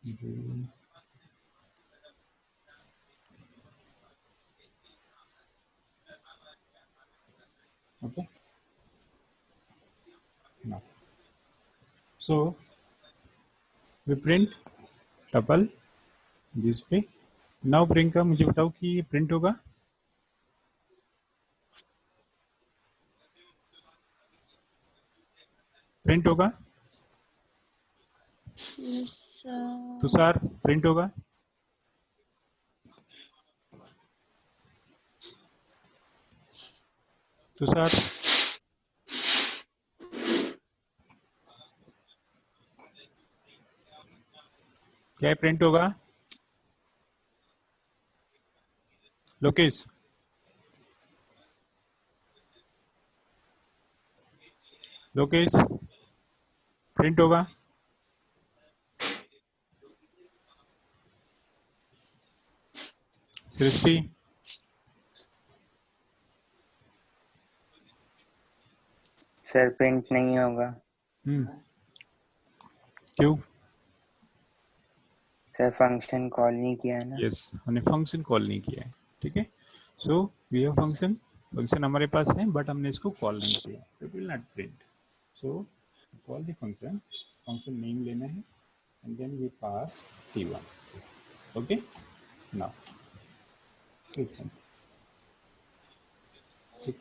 Okay, now so we print tuple this way. Now Priyanka मुझे बताओ कि ये प्रिंट होगा, प्रिंट होगा? Yes, तुषार प्रिंट होगा? तुषार क्या प्रिंट होगा? लोकेश लोकेश प्रिंट होगा? सृष्टि सर प्रिंट नहीं होगा। क्यों? सर फंक्शन कॉल नहीं किया ना। यस, हमने फंक्शन कॉल नहीं किया है, ठीक है। So we have function, function हमारे पास है बट हमने इसको कॉल नहीं किया, it will not print. So call the function, function name लेना है and then we pass t1। Okay, now ठीक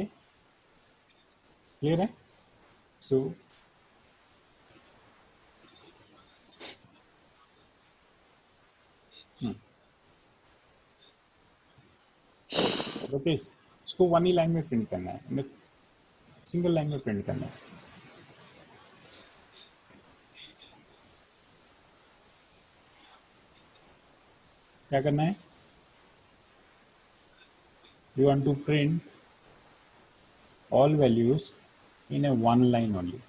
है, क्लियर है? सो लोकेश इसको वन ही लाइन में प्रिंट करना है, सिंगल लाइन में प्रिंट करना है। क्या करना है? You want to print all values in a one line only.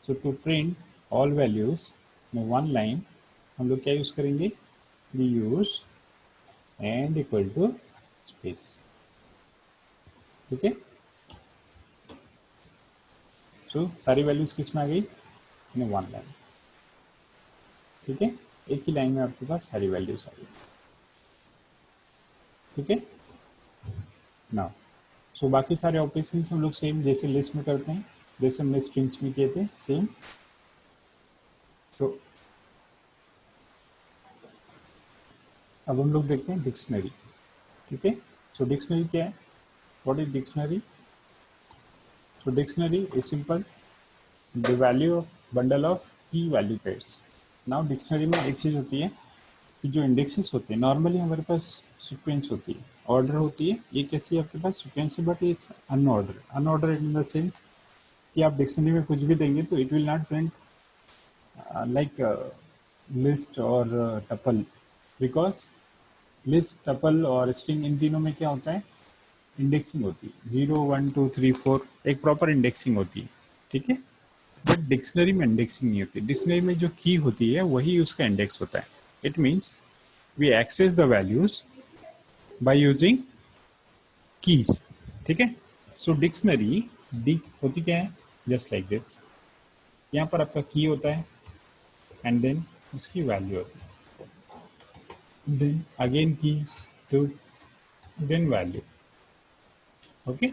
So to print all values in a one line, हम लोग क्या यूज करेंगे? We use and equal to space. ठीक है? So सारी वैल्यूज किस में आ गई? इन ए वन लाइन। ठीक है, एक ही लाइन में आपके पास सारी वैल्यूज आ गई। ठीक है, नाउ सो बाकी सारे ऑपरेशन हम लोग सेम जैसे लिस्ट में करते हैं, जैसे हमने स्ट्रिंग्स में किए थे सेम। तो अब हम लोग देखते हैं डिक्शनरी। ठीक है, सो डिक्शनरी क्या है? What is dictionary? So dictionary is simple the value of bundle of की वैल्यू पेयर्स। नाउ डिक्शनरी में एक चीज होती है कि जो इंडेक्सेस होते हैं नॉर्मली हमारे पास सीक्वेंस होती है, ऑर्डर होती है। ये कैसी है आपके पास? सीक्वेंस है but it's unordered. Unordered in the sense कि आप डिक्शनरी में कुछ भी देंगे तो it will not print like list और टपल, बिकॉज लिस्ट, टपल और स्ट्रिंग इन तीनों में क्या होता है? इंडेक्सिंग होती है। 0 1 2 3 4 एक प्रॉपर इंडेक्सिंग होती है। ठीक है, बट डिक्शनरी में इंडेक्सिंग नहीं होती। डिक्शनरी में जो की होती है वही उसका इंडेक्स होता है। It means we access the values by using keys. ठीक है, सो डिक्शनरी डी होती क्या है? जस्ट लाइक दिस, यहाँ पर आपका की होता है एंड देन उसकी वैल्यू होती है, देन अगेन की टू देन वैल्यू। ओके,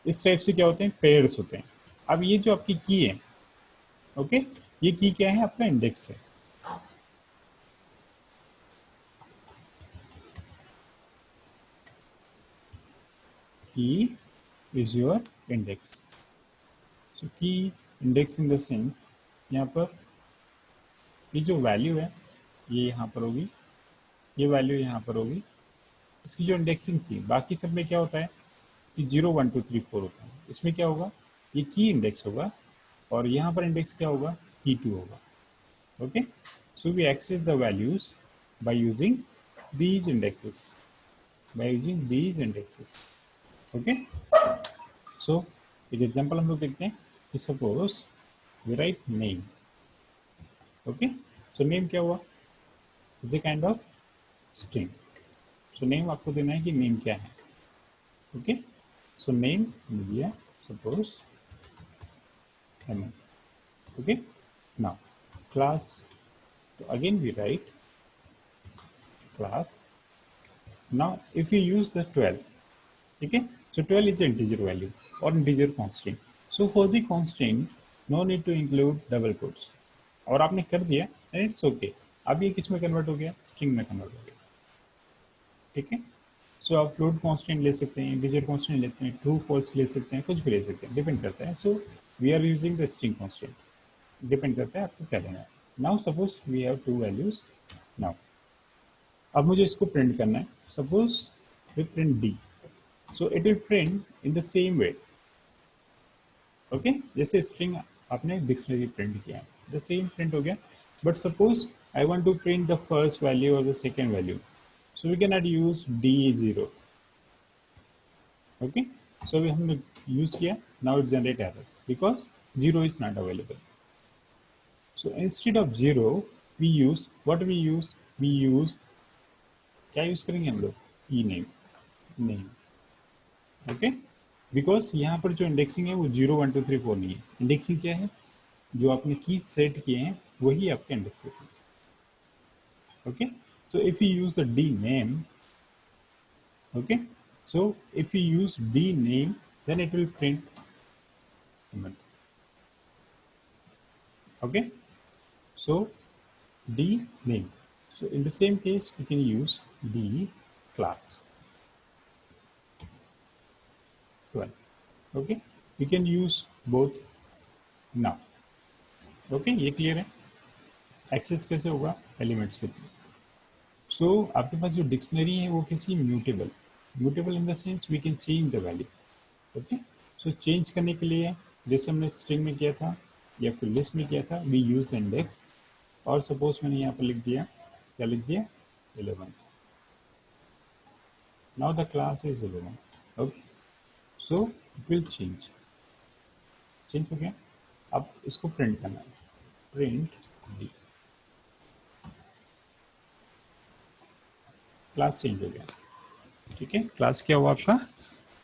इस टाइप से क्या होते हैं? पेयर्स होते हैं। अब ये जो आपकी की है, ओके, ये की क्या है? आपका इंडेक्स है। की इज योर इंडेक्स। सो की इंडेक्स इन द सेंस यहाँ पर ये जो वैल्यू है ये यहाँ पर होगी, ये वैल्यू यहाँ पर होगी, इसकी जो इंडेक्सिंग थी। बाकी सब में क्या होता है कि 0 1 2 3 4 होता है। इसमें क्या होगा? ये की इंडेक्स होगा और यहाँ पर इंडेक्स क्या होगा? की 2 होगा। Okay, so we access the values by using these indexes, by using these indexes. Okay, so एक एग्जांपल हम लोग देखते हैं कि suppose we write name. Okay, so name क्या हुआ? Is a kind of string. So name आपको देना है कि नेम क्या है। ओके, सो नेम दिया suppose M. Okay, now class So again we write class. Now if we use the 12, okay, so 12 is an integer value or integer constant. So for the constant no need to include double quotes. और आपने कर दिया and it's okay. अब ये किस में convert हो गया, स्ट्रिंग में कन्वर्ट हो गया, ठीक है। सो आप फ्लोट कांस्टेंट ले सकते हैं, इंटीजर कांस्टेंट लेते हैं, ट्रू फॉल्स ले सकते हैं, कुछ भी ले सकते हैं, डिपेंड करता है। So we are using the string constant, depend करता है आपको क्या लेना है। Now suppose we have two values. Now अब मुझे इसको प्रिंट करना है। Suppose we print d, so it will print in the same way, okay, जैसे स्ट्रिंग आपने डिक्शनरी प्रिंट किया है, द सेम प्रिंट हो गया। But suppose I want to print the first value और the second value, so we cannot use D0, okay, so we have use किया, now it generate error because 0 is not available. So instead of 0 we use what we use क्या use करेंगे हम लोग, की name, okay, because यहाँ पर जो indexing है वो 0 1 2 3 4 नहीं है। इंडेक्सिंग क्या है, जो आपने की सेट किए हैं वही आपके इंडेक्सेस हैं, okay. So if you use the D name, okay, so if we use d name then it will print month, okay, so d name. So in the same case we can use d class 12, okay, we can use both now, okay, ये clear है। Access कैसे होगा, elements के through. सो आपके पास जो dictionary है वो किसी mutable in the sense we can change the value, okay. So change करने के लिए जैसे हमने स्ट्रिंग में किया था या फिर लिस्ट में किया था, वी यूज इंडेक्स, और सपोज मैंने यहाँ पर लिख दिया, क्या लिख दिया, 11, now the class is 11, okay, so it will change हो गया। अब इसको प्रिंट करना है, प्रिंट डी, क्लास चेंज हो गया, ठीक है। क्लास क्या हुआ आपका,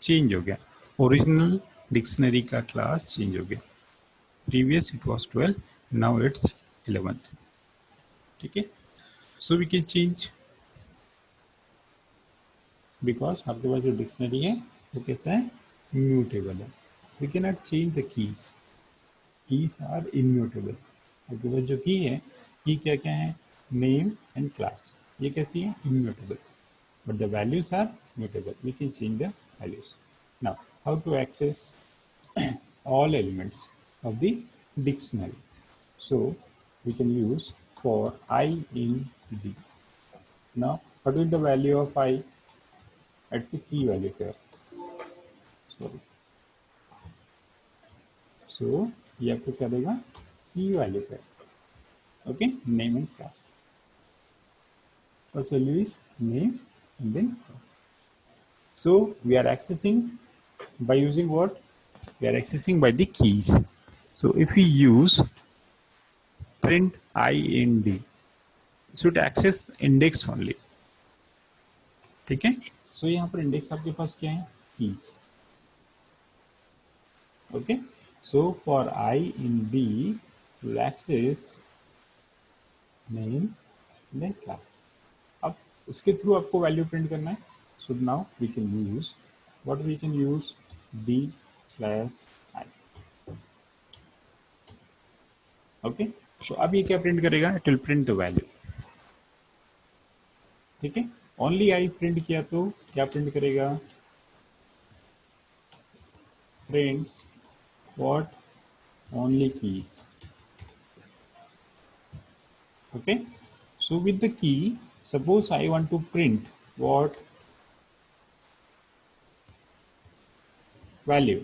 चेंज हो गया, ओरिजिनल डिक्शनरी का क्लास चेंज हो गया। Previous it was 12, now it's 11, ठीक है। So we can change because आपके पास जो डिक्शनरी है वो कैसा है, म्यूटेबल है। We can not change the keys are immutable. आपके पास जो की है, की क्या क्या है, नेम एंड क्लास, ये कैसी है, immutable, but the values are mutable. We can change the values. Now, how to access all elements of the dictionary? So, we can use for I in D. Now, what is the value of I? It's a key value here. Sorry. So, ये आपको क्या देगा, key value here. Okay, name and class. First value is name and then class. So we are accessing by using what? We are accessing by the keys. So if we use print I in D, should access index only. ठीक है। सो यहाँ पर index आपके पास क्या है, keys. Okay. So for I in D, will access name then class. अब इसके through आपको वैल्यू प्रिंट करना है। So now we can use what we can use, d/i. Okay. So अब ये क्या प्रिंट करेगा, it will print the value, ठीक है। ओनली आई प्रिंट किया तो क्या प्रिंट करेगा, prints what, only keys, okay. So with the key, suppose I want to print what, value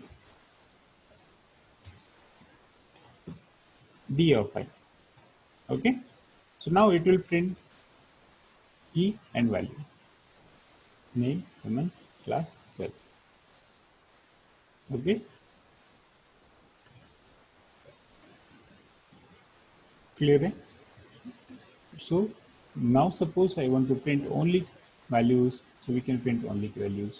d of I, okay. So now it will print key and value, name, human, class, 12, okay. Clear है। So now suppose I want to print only values, so we can print only values,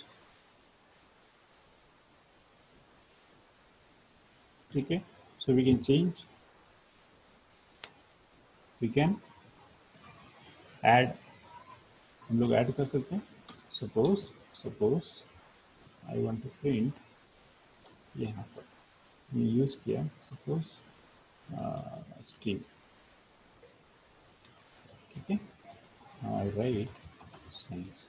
ठीक है। So we can change, we can add, हम लोग add कर सकते हैं. Suppose I want to print, यहाँ पर यूज किया सपोज स्ट्रीम. ठीक है, I write science.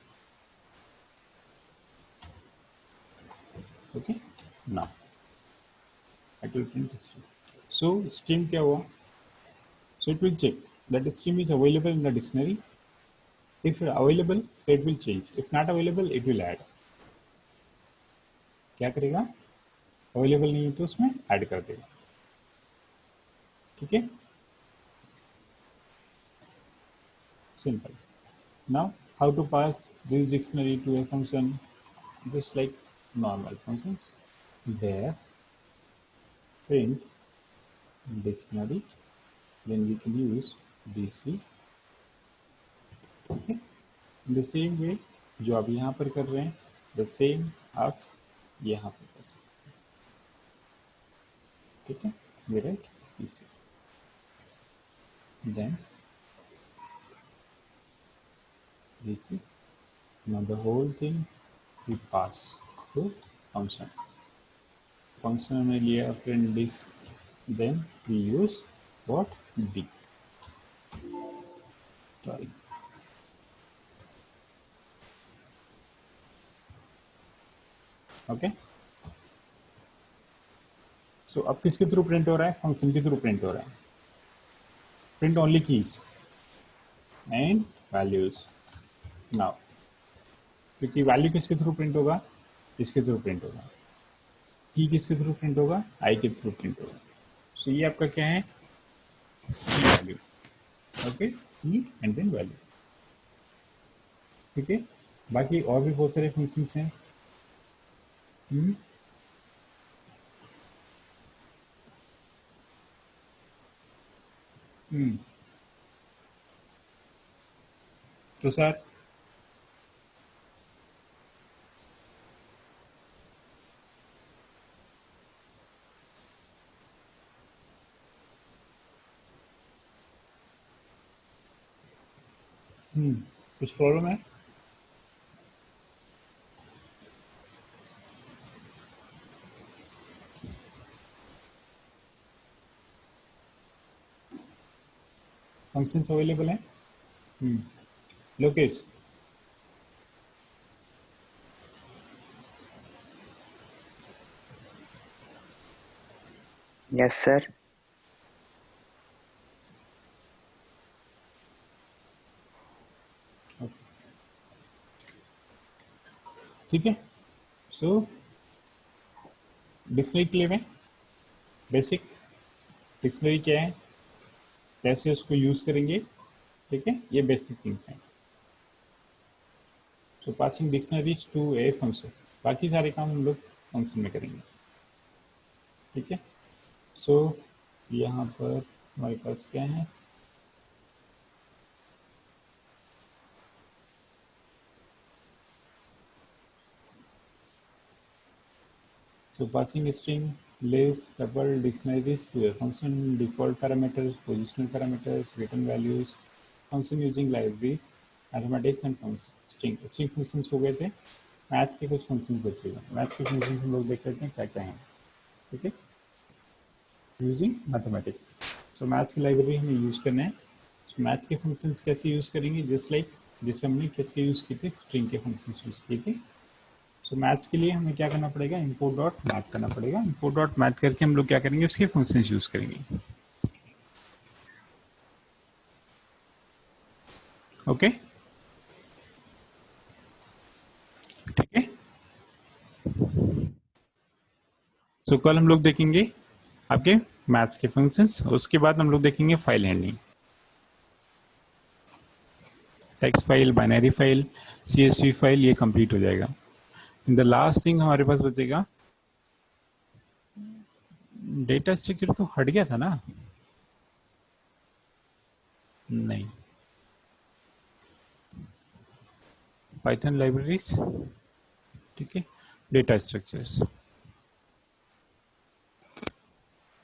Okay, now I will print stream. So stream क्या हुआ? So it will check that the stream is available in the dictionary. If available, it will change. If not available, it will add. क्या करेगा? Available नहीं है तो उसमें add कर देगा. ठीक है? Simple. Now, how to pass this dictionary to a function? Just like normal functions. There, print dictionary. Then we can use DC. Okay? In the same way, जो आप यहाँ पर कर रहे हैं, the same आप यहाँ पर कर सकते हैं. ठीक है, ये राइट इसी. Then DC. Now the whole thing we pass to function. Function में लिया print this. Then we use what? D. Sorry. Okay. So अब किसके थ्रू प्रिंट हो रहा है? फंक्शन के थ्रू प्रिंट हो रहा है. Print only keys and values. Now क्योंकि वैल्यू किसके थ्रू प्रिंट होगा? इसके थ्रू प्रिंट होगा. की किसके थ्रू प्रिंट होगा? आई के थ्रू प्रिंट होगा. सो ये आपका क्या है? वैल्यू. ओके, की एंड देन वैल्यू. ठीक है, बाकी और भी बहुत सारे फंक्शंस हैं. तो सर कुछ प्रॉब्लम है? फंक्शंस अवेलेबल हैं. Lokesh, yes sir. ठीक है. सो डिक्शनरी के लिए में बेसिक डिक्शनरी क्या है, कैसे उसको यूज करेंगे. ठीक है, ये बेसिक थिंग्स हैं. So passing dictionaries to a function, बाकी सारे काम हम लोग फंक्शन में करेंगे. ठीक है. सो यहाँ पर हमारे पास क्या है? So passing string, list, tuple, dictionaries to a function, default parameters, positional parameters, return values, function using libraries, arithmetics and function. String functions हो गए थे. मैथ्स के कुछ फंक्शन बचेगा. मैथ्स के फंक्शन हम लोग देख लेते हैं क्या क्या हैं. ठीक है, यूजिंग मैथमेटिक्स. सो मैथ्स की लाइब्रेरी हमें यूज करना है. so, मैथ्स के फंक्शंस कैसे यूज करेंगे? जस्ट लाइक जैसे हमने किसके यूज किए थे? स्ट्रिंग के फंक्शंस यूज किए थे. सो मैथ्स के लिए हमें क्या करना पड़ेगा? इंपोर्ट डॉट मैथ करना पड़ेगा. इंपोर्ट डॉट मैथ करके हम लोग क्या करेंगे? उसके फंक्शंस यूज करेंगे. ओके, ठीक है. सो कल हम लोग देखेंगे आपके मैथ्स के फंक्शंस. उसके बाद हम लोग देखेंगे file handling, text file, binary file, CSV file. ये कंप्लीट हो जाएगा. द लास्ट थिंग हमारे पास बचेगा डेटा स्ट्रक्चर. तो हट गया था ना? नहीं, पाइथन लाइब्रेरीज. ठीक है, data structures,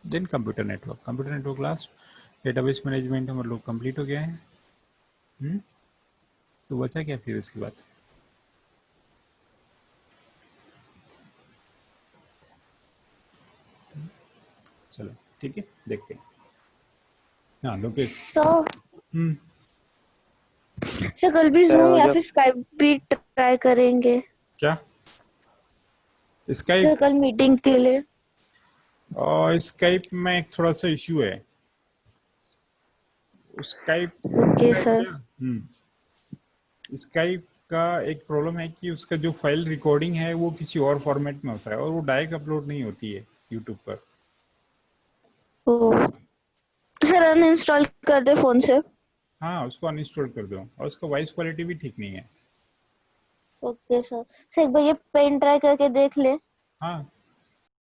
then computer network. Computer network last. Database management हम लोग कंप्लीट हो गया है. तो बचा क्या फिर इसके बाद? चलो ठीक है, देखते हैं। हाँ लोकेश। सर हम्म। सर कल भी सर जूम वो या जो फिर स्काइप भी ट्राई करेंगे क्या? स्काइप? सर कल मीटिंग के लिए। और स्काइप में एक थोड़ा सा इश्यू है। स्काइप ओके का सर। क्या? स्काइप का एक प्रॉब्लम है कि उसका जो फाइल रिकॉर्डिंग है वो किसी और फॉर्मेट में होता है और वो डायरेक्ट अपलोड नहीं होती है यूट्यूब पर। ओ तो सर अनइंस्टॉल कर दे फोन से। हाँ उसको अनइंस्टॉल कर दो, और उसका वॉइस क्वालिटी भी ठीक नहीं है। Okay sir. सर एक बार ये पेन ट्राई करके देख ले। हाँ